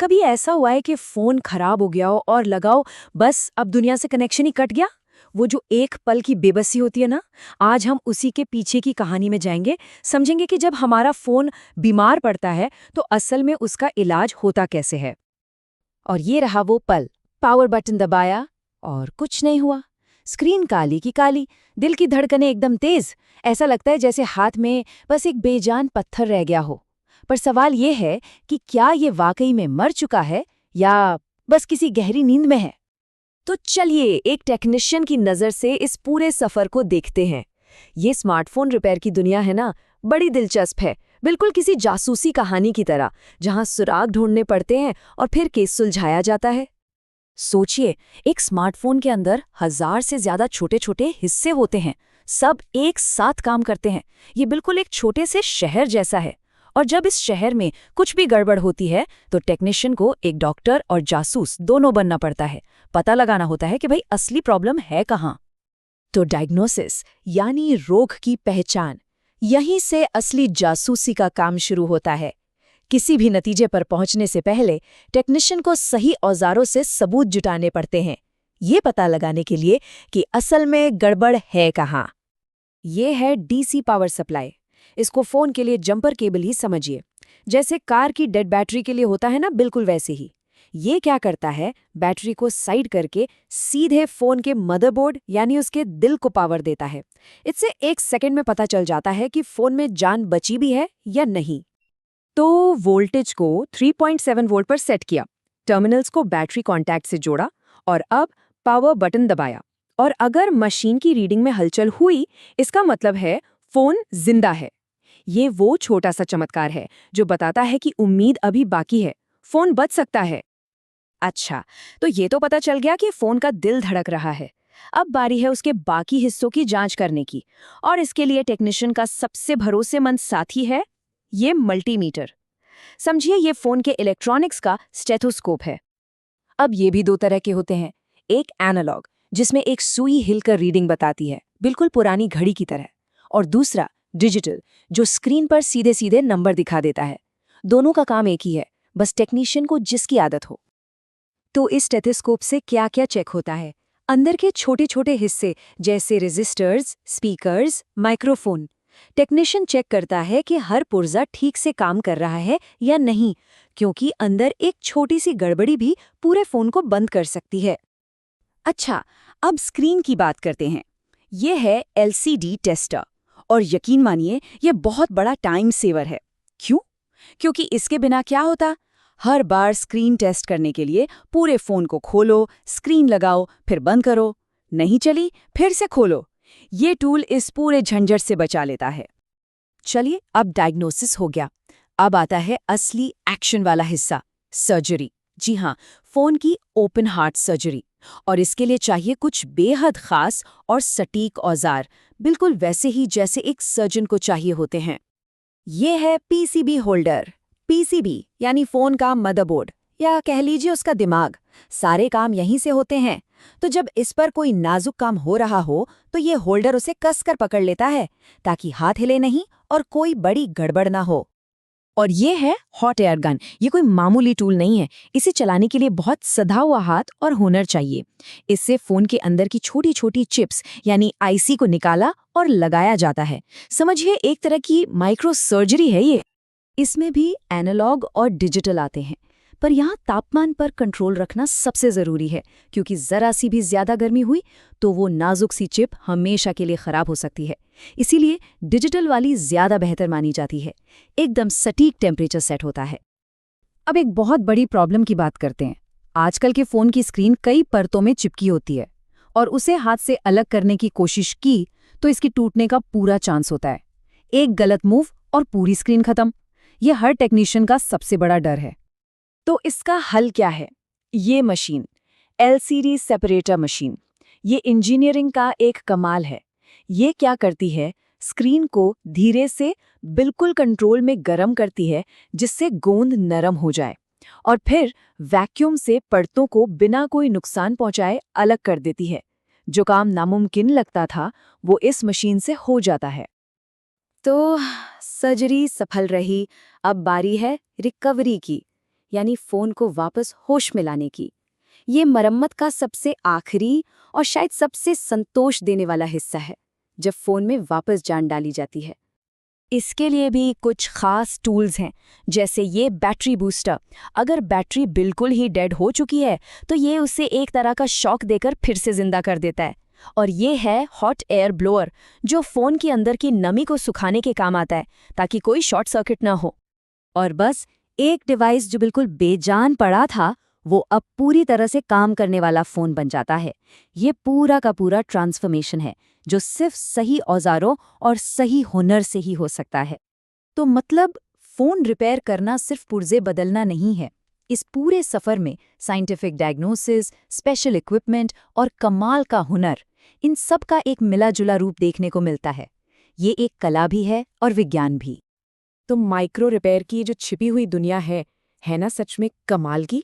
कभी ऐसा हुआ है कि फोन खराब हो गया हो और लगाओ बस अब दुनिया से कनेक्शन ही कट गया? वो जो एक पल की बेबसी होती है ना, आज हम उसी के पीछे की कहानी में जाएंगे। समझेंगे कि जब हमारा फोन बीमार पड़ता है तो असल में उसका इलाज होता कैसे है। और ये रहा वो पल, पावर बटन दबाया और कुछ नहीं हुआ। स्क्रीन काली की काली, दिल की धड़कनें एकदम तेज। ऐसा लगता है जैसे हाथ में बस एक बेजान पत्थर रह गया हो। पर सवाल ये है कि क्या ये वाकई में मर चुका है या बस किसी गहरी नींद में है? तो चलिए एक टेक्नीशियन की नज़र से इस पूरे सफ़र को देखते हैं। ये स्मार्टफोन रिपेयर की दुनिया है ना, बड़ी दिलचस्प है। बिल्कुल किसी जासूसी कहानी की तरह, जहां सुराग ढूंढने पड़ते हैं और फिर केस सुलझाया जाता है। सोचिए, एक स्मार्टफोन के अंदर 1000 से ज्यादा छोटे छोटे हिस्से होते हैं, सब एक साथ काम करते हैं। ये बिल्कुल एक छोटे से शहर जैसा है। और जब इस शहर में कुछ भी गड़बड़ होती है तो टेक्नीशियन को एक डॉक्टर और जासूस दोनों बनना पड़ता है। पता लगाना होता है कि भाई असली प्रॉब्लम है कहाँ। तो डायग्नोसिस यानी रोग की पहचान, यहीं से असली जासूसी का काम शुरू होता है। किसी भी नतीजे पर पहुंचने से पहले टेक्नीशियन को सही औजारों से सबूत जुटाने पड़ते हैं, ये पता लगाने के लिए कि असल में गड़बड़ है कहाँ। ये है डीसी पावर सप्लाई। इसको फोन के लिए जंपर केबल ही समझिए। जैसे कार की डेड बैटरी के लिए होता है ना, बिल्कुल वैसे ही। ये क्या करता है, बैटरी को साइड करके सीधे फोन के मदरबोर्ड यानी उसके दिल को पावर देता है। इससे 1 सेकंड में पता चल जाता है कि फोन में जान बची भी है या नहीं। तो वोल्टेज को 3.7 वोल्ट पर सेट किया, टर्मिनल्स को बैटरी कॉन्टैक्ट से जोड़ा और अब पावर बटन दबाया। और अगर मशीन की रीडिंग में हलचल हुई, इसका मतलब है फोन जिंदा है। ये वो छोटा सा चमत्कार है जो बताता है कि उम्मीद अभी बाकी है, फोन बच सकता है। अच्छा, तो ये तो पता चल गया कि फोन का दिल धड़क रहा है। अब बारी है उसके बाकी हिस्सों की जांच करने की। और इसके लिए टेक्नीशियन का सबसे भरोसेमंद साथी है ये मल्टीमीटर। समझिए, ये फोन के इलेक्ट्रॉनिक्स का स्टेथोस्कोप है। अब ये भी दो तरह के होते हैं। एक एनालॉग, जिसमें एक सुई हिलकर रीडिंग बताती है, बिल्कुल पुरानी घड़ी की तरह। और दूसरा डिजिटल, जो स्क्रीन पर सीधे सीधे नंबर दिखा देता है। दोनों का काम एक ही है, बस टेक्नीशियन को जिसकी आदत हो। तो इस स्टेथोस्कोप से क्या क्या चेक होता है? अंदर के छोटे छोटे हिस्से जैसे resistors, speakers, microphone. Technician check करता है कि हर पुर्जा ठीक से काम कर रहा है या नहीं, क्योंकि अंदर एक छोटी सी गड़बड़ी भी पूरे फोन को बंद कर सकती है। अच्छा, अब स्क्रीन की बात करते हैं। ये है एलसीडी टेस्टर। और यकीन मानिए, ये बहुत बड़ा टाइम सेवर है। क्यों? क्योंकि इसके बिना क्या होता, हर बार स्क्रीन टेस्ट करने के लिए पूरे फोन को खोलो, स्क्रीन लगाओ, फिर बंद करो। नहीं चली, फिर से खोलो। ये टूल इस पूरे झंझट से बचा लेता है। चलिए, अब डायग्नोसिस हो गया। अब आता है असली एक्शन वाला हिस्सा, सर्जरी। जी हाँ, फोन की ओपन हार्ट सर्जरी। और इसके लिए चाहिए कुछ बेहद खास और सटीक औजार, बिल्कुल वैसे ही जैसे एक सर्जन को चाहिए होते हैं। ये है पीसीबी होल्डर। पीसीबी यानी फोन का मदरबोर्ड, या कह लीजिए उसका दिमाग। सारे काम यहीं से होते हैं। तो जब इस पर कोई नाजुक काम हो रहा हो तो ये होल्डर उसे कसकर पकड़ लेता है, ताकि हाथ हिले नहीं और कोई बड़ी गड़बड़ ना हो। और ये है हॉट एयर गन। ये कोई मामूली टूल नहीं है। इसे चलाने के लिए बहुत सधा हुआ हाथ और हुनर चाहिए। इससे फोन के अंदर की छोटी छोटी चिप्स यानी आईसी को निकाला और लगाया जाता है। समझिए, एक तरह की माइक्रो सर्जरी है ये। इसमें भी एनालॉग और डिजिटल आते हैं, पर यहाँ तापमान पर कंट्रोल रखना सबसे ज़रूरी है, क्योंकि ज़रा सी भी ज़्यादा गर्मी हुई तो वो नाजुक सी चिप हमेशा के लिए ख़राब हो सकती है। इसीलिए डिजिटल वाली ज़्यादा बेहतर मानी जाती है। एकदम सटीक टेम्परेचर सेट होता है। अब एक बहुत बड़ी प्रॉब्लम की बात करते हैं। आजकल के फ़ोन की स्क्रीन कई परतों में चिपकी होती है, और उसे हाथ से अलग करने की कोशिश की तो इसकी टूटने का पूरा चांस होता है। एक गलत मूव और पूरी स्क्रीन खत्म। यह हर टेक्नीशियन का सबसे बड़ा डर है। तो इसका हल क्या है? ये मशीन, एलसीडी सेपरेटर मशीन, ये इंजीनियरिंग का एक कमाल है। ये क्या करती है, स्क्रीन को धीरे से बिल्कुल कंट्रोल में गर्म करती है, जिससे गोंद नरम हो जाए, और फिर वैक्यूम से परतों को बिना कोई नुकसान पहुंचाए अलग कर देती है। जो काम नामुमकिन लगता था, वो इस मशीन से हो जाता है। तो सर्जरी सफल रही। अब बारी है रिकवरी की। यानी फ़ोन को वापस होश में लाने की। ये मरम्मत का सबसे आखिरी और शायद सबसे संतोष देने वाला हिस्सा है, जब फ़ोन में वापस जान डाली जाती है। इसके लिए भी कुछ खास टूल्स हैं, जैसे ये बैटरी बूस्टर। अगर बैटरी बिल्कुल ही डेड हो चुकी है तो ये उसे एक तरह का शॉक देकर फिर से जिंदा कर देता है। और ये है हॉट एयर ब्लोअर, जो फ़ोन के अंदर की नमी को सुखाने के काम आता है, ताकि कोई शॉर्ट सर्किट ना हो। और बस एक डिवाइस जो बिल्कुल बेजान पड़ा था, वो अब पूरी तरह से काम करने वाला फ़ोन बन जाता है। ये पूरा का पूरा ट्रांसफॉर्मेशन है, जो सिर्फ सही औजारों और सही हुनर से ही हो सकता है। तो मतलब फ़ोन रिपेयर करना सिर्फ पुर्जे बदलना नहीं है। इस पूरे सफ़र में साइंटिफिक डायग्नोसिस, स्पेशल इक्विपमेंट और कमाल का हुनर, इन सब का एक मिला-जुला रूप देखने को मिलता है। ये एक कला भी है और विज्ञान भी। तो माइक्रो रिपेयर की जो छिपी हुई दुनिया है ना सच में कमाल की?